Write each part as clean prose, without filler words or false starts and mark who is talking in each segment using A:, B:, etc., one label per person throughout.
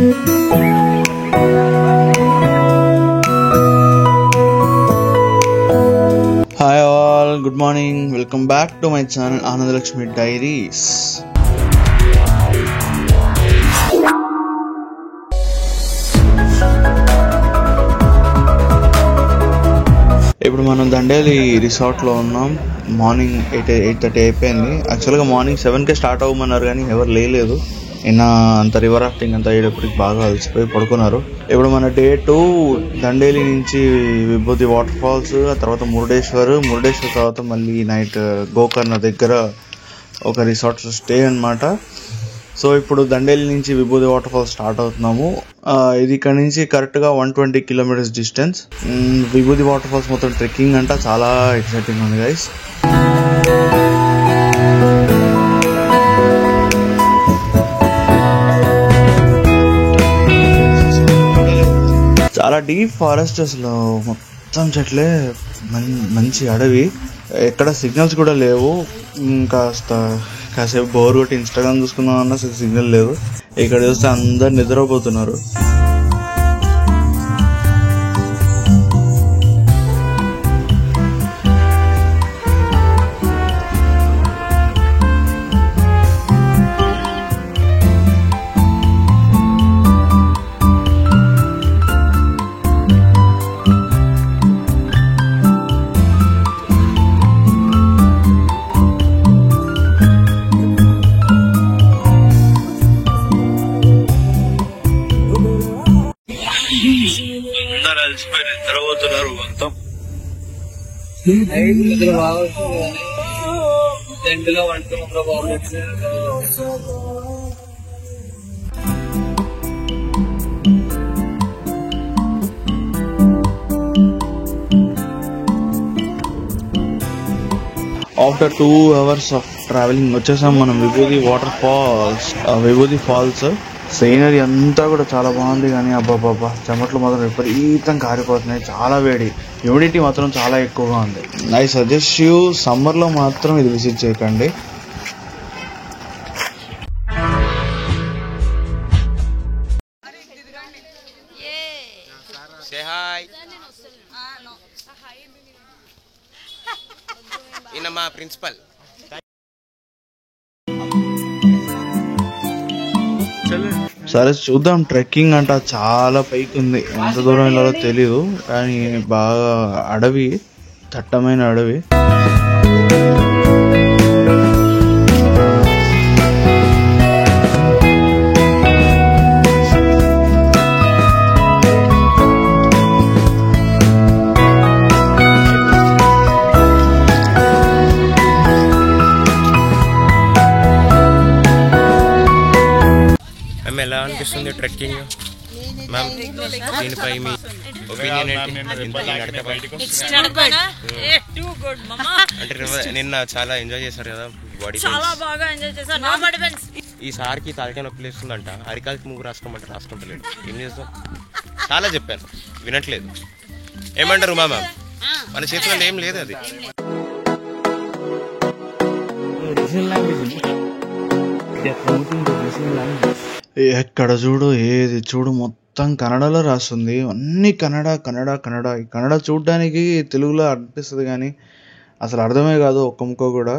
A: Hi all, good morning. Welcome back to my channel Anandalakshmi Diaries. ఇప్పుడు మనం దండేలి రిసార్ట్లో ఉన్నాం. Morning 8:30 అయిపోయింది. యాక్చువల్గా మార్నింగ్ 7కే స్టార్ట్ అవ్వమన్నారు కానీ ఎవరు లేదు. నిన్న అంత రివర్ రాఫ్టింగ్ అంతా అయ్యేటప్పటికి బాగా అలసిపోయి పడుకున్నారు. ఇప్పుడు మన డే 2 దండేలి నుంచి విభూతి వాటర్ ఫాల్స్, ఆ తర్వాత మురుడేశ్వర్ తర్వాత మళ్ళీ నైట్ గోకర్ణ దగ్గర ఒక రిసార్ట్ స్టే అన్నమాట. సో ఇప్పుడు దండేలి నుంచి విభూతి వాటర్ ఫాల్స్ స్టార్ట్ అవుతున్నాము. ఇది ఇక్కడ నుంచి కరెక్ట్గా 120 కిలోమీటర్స్ డిస్టెన్స్. విభూతి వాటర్ ఫాల్స్ మొత్తం ట్రెక్కింగ్ అంట, చాలా ఎక్సైటింగ్ ఉంది గైస్. చాలా డీప్ ఫారెస్ట్, అసలు మొత్తం చెట్లే, మంచి అడవి, ఎక్కడ సిగ్నల్స్ కూడా లేవు. కాసేపు బోర్ కొట్టి ఇన్స్టాగ్రామ్ చూసుకుందాం అన్నా సిగ్నల్ లేదు. ఇక్కడ చూస్తే అందరు నిద్రపోతున్నారు. నిద్రపోతున్నారు మొత్తం. ఆఫ్టర్ 2 hours ఆఫ్ ట్రావెలింగ్ వచ్చేసాం మనం విభూతి వాటర్ ఫాల్స్. విభూతి ఫాల్స్ సీనరీ అంతా కూడా చాలా బాగుంది, కానీ అబ్బాబ్బా చెమట్లు మాత్రం విపరీతం కారిపోతున్నాయి. చాలా వేడి, హ్యూమిడిటీ మాత్రం చాలా ఎక్కువగా ఉంది. ఐ సజెస్ట్ యూ సమ్మర్లో మాత్రం ఇది విజిట్ చేయకండి.
B: మా ప్రిన్సిపల్
A: సరే చూద్దాం. ట్రెక్కింగ్ అంట చాలా పైకి ఉంది, ఎంత దూరం వెళ్ళాలో తెలీదు, కానీ బాగా అడవి, దట్టమైన అడవి.
B: ఎలా అనిపిస్తుంది ట్రెక్కింగ్ మ్యామ్? దీనిపై మీ ఒపీనియన్ ఏంటి? అంటే నిన్న చాలా ఎంజాయ్ చేశారు కదా, బాడీ ఈసారికి తలకాయ నొప్పి లేస్తుందంట. అరికాలకి ముగ్గు రాసుకుంటలేడు. ఏం చేస్తాం? చాలా చెప్పాను, వినట్లేదు. ఏమంటారు మా మ్యామ్? మన చేతిలో ఏం లేదు అది.
A: ఎక్కడ చూడు, ఏది చూడు మొత్తం కన్నడలో రాస్తుంది. అన్ని కన్నడ చూడడానికి తెలుగులో అనిపిస్తుంది కానీ అసలు అర్థమే కాదు ఒక్క ముక్క కూడా.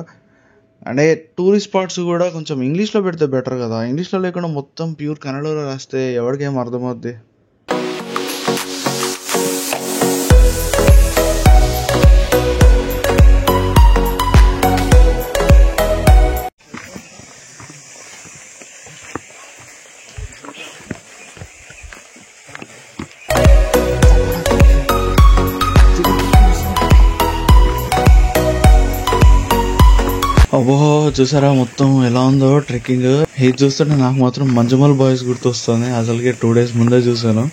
A: అంటే టూరిస్ట్ స్పాట్స్ కూడా కొంచెం ఇంగ్లీష్లో పెడితే బెటర్ కదా. ఇంగ్లీష్లో లేకుండా మొత్తం ప్యూర్ కన్నడలో రాస్తే ఎవరికేం అర్థమవుద్ది? అబ్బో చూసారా మొత్తం ఎలా ఉందో ట్రెక్కింగ్. ఇది చూస్తుంటే నాకు మాత్రం మంజుమల్ బాయ్స్ గుర్తొస్తుంది. అసలుకే 2 days ముందే చూసాను.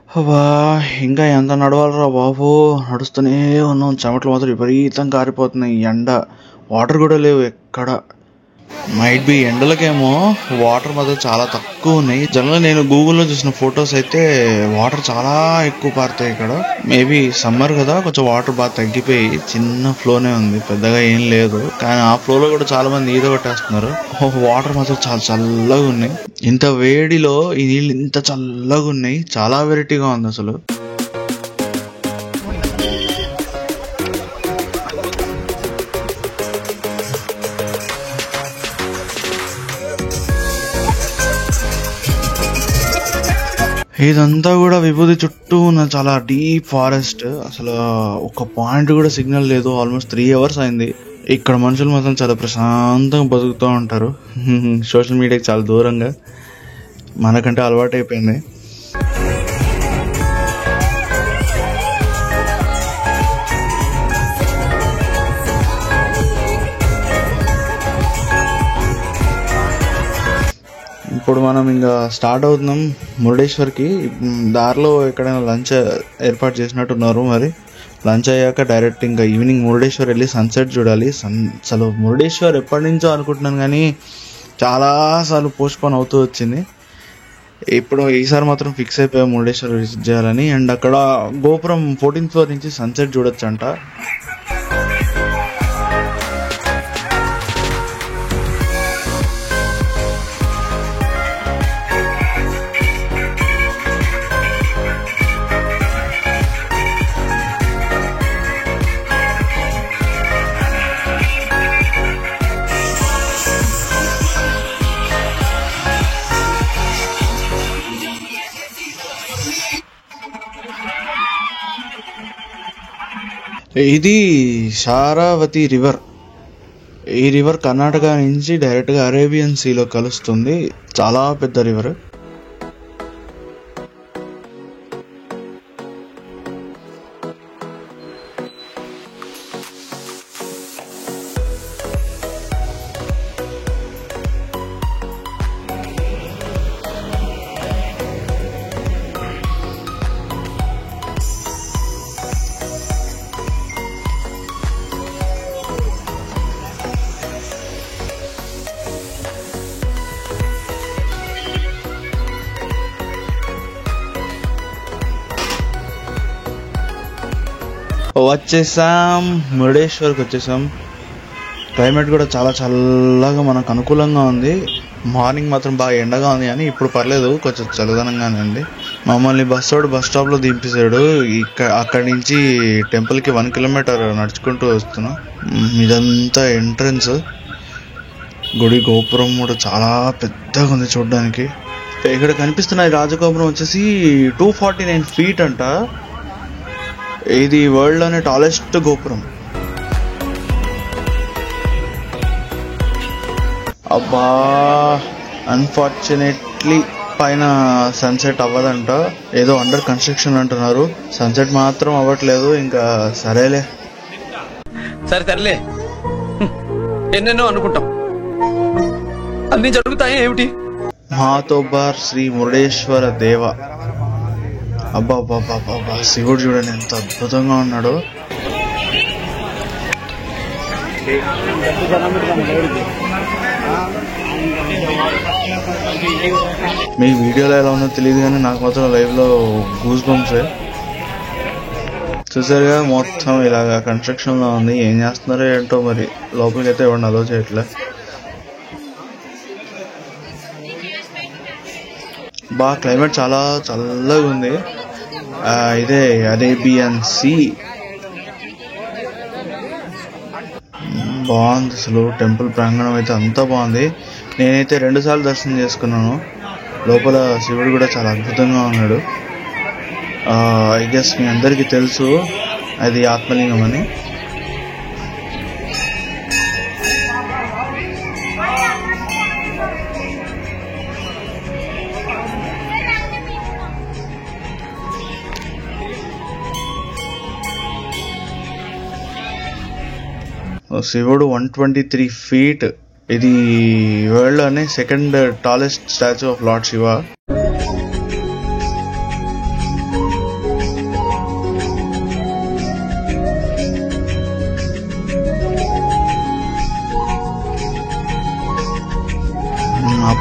A: అబ్బా ఇంకా ఎంత నడవాలరా బాబు, నడుస్తూనే ఉన్నాం. చెమటలు మాత్రం విపరీతంగా కారిపోతున్నాయి. ఎండ, వాటర్ కూడా లేవు ఎక్కడ. మైట్ బి ఎండలకేమో వాటర్ మాత్రం చాలా తక్కువ ఉన్నాయి. జనరల్ నేను గూగుల్లో చూసిన ఫొటోస్ అయితే వాటర్ చాలా ఎక్కువ పారుతాయి ఇక్కడ. మేబీ సమ్మర్ కదా, కొంచెం వాటర్ బాగా తగ్గిపోయి చిన్న ఫ్లోనే ఉంది, పెద్దగా ఏం లేదు. కానీ ఆ ఫ్లోలో కూడా చాలా మంది ఈత కొట్టేస్తున్నారు. వాటర్ మాత్రం చాలా చల్లగా ఉన్నాయి. ఇంత వేడిలో ఈ నీళ్ళు ఇంత చల్లగా ఉన్నాయి, చాలా వెరైటీగా ఉంది అసలు. ఇదంతా కూడా విభూతి చుట్టూ ఉన్న చాలా డీప్ ఫారెస్ట్. అసలు ఒక పాయింట్ కూడా సిగ్నల్ లేదు. ఆల్మోస్ట్ 3 hours అయింది. ఇక్కడ మనుషులు మాత్రం చాలా ప్రశాంతంగా బతుకుతూ ఉంటారు. సోషల్ మీడియాకి చాలా దూరంగా, మనకంటే అలవాటు అయిపోయింది. ఇప్పుడు మనం ఇంకా స్టార్ట్ అవుతున్నాం మురుడేశ్వర్కి. దారిలో ఎక్కడైనా లంచ్ ఏర్పాటు చేసినట్టున్నారు. మరి లంచ్ అయ్యాక డైరెక్ట్ ఇంకా ఈవినింగ్ మురుడేశ్వర్ వెళ్ళి సన్సెట్ చూడాలి. అసలు మురుడేశ్వర్ ఎప్పటి నుంచో అనుకుంటున్నాను కానీ చాలాసార్లు పోస్ట్పోన్ అవుతూ వచ్చింది. ఇప్పుడు ఈసారి మాత్రం ఫిక్స్ అయిపోయాం మురుడేశ్వర్ విజిట్ చేయాలని. అండ్ అక్కడ గోపురం 14th floor నుంచి సన్సెట్ చూడొచ్చు అంట. ఇది శారావతి రివర్. ఈ రివర్ కర్ణాటక నుంచి డైరెక్ట్గా అరేబియన్ సీలో కలుస్తుంది. చాలా పెద్ద రివర్. వచ్చేసాం, మురుడేశ్వర్కి వచ్చేసాం. క్లైమేట్ కూడా చాలా చల్లగా మనకు అనుకూలంగా ఉంది. మార్నింగ్ మాత్రం బాగా ఎండగా ఉంది కానీ ఇప్పుడు పర్లేదు, కొంచెం చల్లదనంగానే ఉంది. మమ్మల్ని బస్ స్టాప్లో దింపేశాడు. అక్కడి నుంచి టెంపుల్కి 1 kilometer నడుచుకుంటూ వస్తున్నాం. ఇదంతా ఎంట్రన్స్. గుడి గోపురం కూడా చాలా పెద్దగా ఉంది చూడడానికి. ఇక్కడ కనిపిస్తున్న రాజగోపురం వచ్చేసి 249 feet అంట. ఇది వరల్డ్ లోనే టాలెస్ట్ గోపురం. అబ్బా, అన్ఫార్చునేట్లీ పైన సన్సెట్ అవ్వదంట. ఏదో అండర్ కన్స్ట్రక్షన్ అంటున్నారు. సన్సెట్ మాత్రం అవ్వట్లేదు. ఇంకా సరేలే,
C: సరేలే, ఎన్నెన్నో అనుకుంటాం, అన్ని జరుగుతాయి ఏమిటి.
A: మాతోబార్ శ్రీ మురుడేశ్వర దేవ. అబ్బా అబ్బా అబ్బా, శివుడు చూడండి ఎంత అద్భుతంగా ఉన్నాడు. మీ వీడియోలో ఎలా ఉందో తెలియదు కానీ నాకు మాత్రం లైవ్లో గూస్ బంప్సే. చూసారుగా మొత్తం ఇలాగా కన్స్ట్రక్షన్లో ఉంది. ఏం చేస్తున్నారో ఏంటో మరి. లోపలికి అయితే ఎవరిని అలో చేయట్లే. బాగా క్లైమేట్ చాలా చల్లగా ఉంది. ఇదే అరేబియన్ సీ. బాగుంది అసలు. టెంపుల్ ప్రాంగణం అయితే అంతా బాగుంది. నేనైతే 2 సార్లు దర్శనం చేసుకున్నాను. లోపల శివుడు కూడా చాలా అద్భుతంగా ఉన్నాడు. ఐ గెస్ మీ అందరికీ తెలుసు అది ఆత్మలింగం అని. శివుడు 123 feet. ఇది వరల్డ్ లోనే 2nd tallest statue of lord Shiva.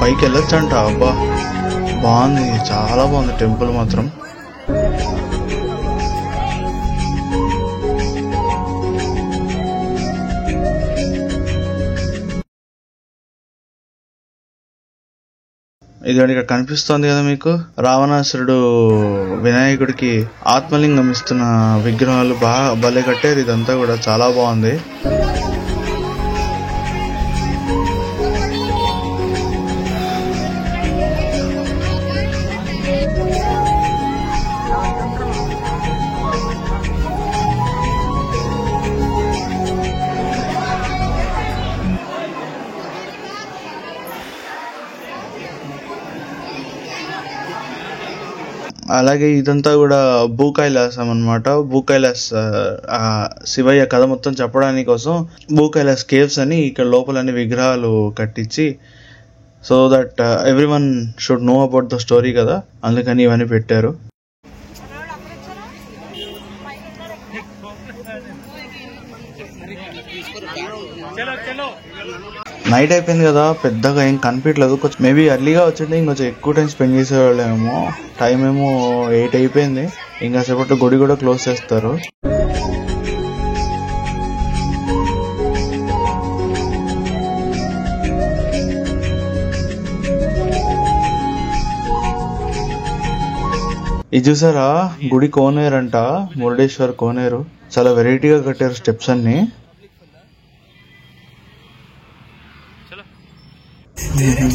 A: పైకి వెళ్ళొచ్చంట. అబ్బా బాగుంది, చాలా బాగుంది టెంపుల్ మాత్రం. ఇదిగోండి ఇక్కడ కనిపిస్తోంది కదా మీకు, రావణాసురుడు వినాయకుడికి ఆత్మలింగం ఇస్తున్న విగ్రహాలు బాగా భలే కట్టారు. ఇదంతా కూడా చాలా బాగుంది. అలాగే ఇదంతా కూడా భూకైలాసం అన్నమాట. భూకైలాస్ శివయ్య కథ మొత్తం చెప్పడానికి కోసం భూకైలాస్ కేవ్స్ అని ఇక్కడ లోపలని విగ్రహాలు కట్టించి, so that every one should know about the story కదా, అందుకని ఇవన్నీ పెట్టారు. నైట్ అయిపోయింది కదా, పెద్దగా ఏం కనిపించలేదు. కొంచెం మేబీ ఎర్లీగా వచ్చింటే ఇంకొంచెం ఎక్కువ టైం స్పెండ్ చేసేవాళ్ళేమో. టైం ఏమో 8 అయిపోయింది, ఇంకా సేపట్లో గుడి కూడా క్లోజ్ చేస్తారు. ఇది చూసారా, గుడి కోనేరు అంట, మురుడేశ్వర్ కోనేరు. చాలా వెరైటీగా కట్టారు స్టెప్స్ అన్ని.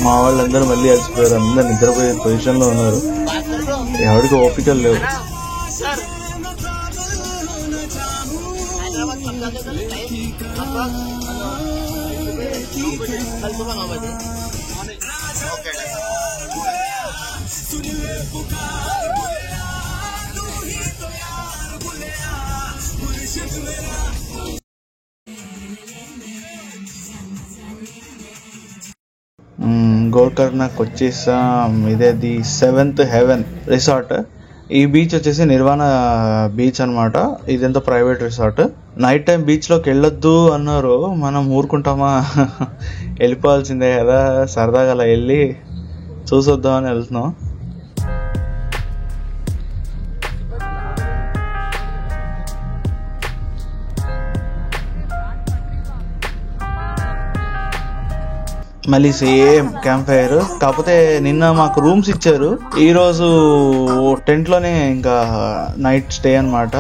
A: మా వాళ్ళందరూ మళ్ళీ అలసిపోయారు, అందరు నిద్రపోయే పొజిషన్ లో ఉన్నారు, ఎవరికి ఓపికలు లేవు. గోకర్ణకు వచ్చేసాం. ఇదే ది 7th హెవెన్ రిసార్ట్. ఈ బీచ్ వచ్చేసి నిర్వాణ బీచ్ అనమాట. ఇదంతా private resort. Night time beach లోకి వెళ్ళొద్దు అన్నారు, మనం ఊరుకుంటామా, వెళ్ళిపోవాల్సిందే కదా, సరదాగా అలా వెళ్ళి చూసొద్దామని వెళ్తున్నాం. మళ్ళీ సేమ్ క్యాంప్ ఫైర్, కాకపోతే నిన్న మాకు రూమ్స్ ఇచ్చారు, ఈ రోజు టెంట్ లోనే ఇంకా నైట్ స్టే అన్నమాట.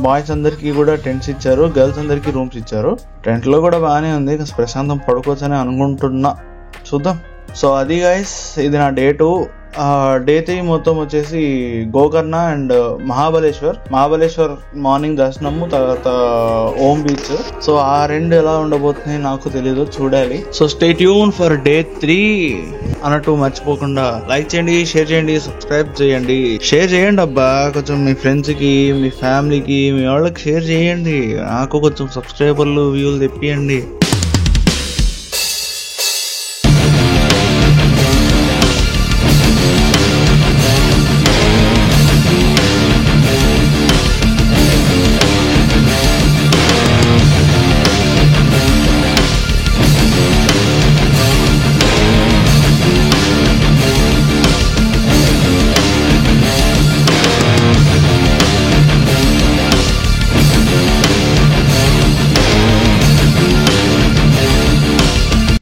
A: బాయ్స్ అందరికి కూడా టెంట్స్ ఇచ్చారు, గర్ల్స్ అందరికి రూమ్స్ ఇచ్చారు. టెంట్ లో కూడా బాగానే ఉంది, ప్రశాంతం పడుకోవచ్చని అనుకుంటున్నా, చూద్దాం. సో అది గైస్, ఇది నా డే 2. డే 3 మొత్తం వచ్చేసి గోకర్ణ అండ్ మహాబలేశ్వర్ మార్నింగ్ దర్శనము, తర్వాత ఓం బీచ్. సో ఆ రెండు ఎలా ఉండబోతున్నాయి నాకు తెలీదు, చూడాలి. So stay tune for day 3 అన్నట్టు మర్చిపోకుండా లైక్ చేయండి, షేర్ చేయండి, సబ్స్క్రైబ్ చేయండి. షేర్ చేయండి అబ్బా, కొంచెం మీ ఫ్రెండ్స్ కి, మీ ఫ్యామిలీకి, మీ వాళ్ళకి షేర్ చేయండి. నాకు కొంచెం సబ్స్క్రైబర్లు, వ్యూలు తెప్పియండి.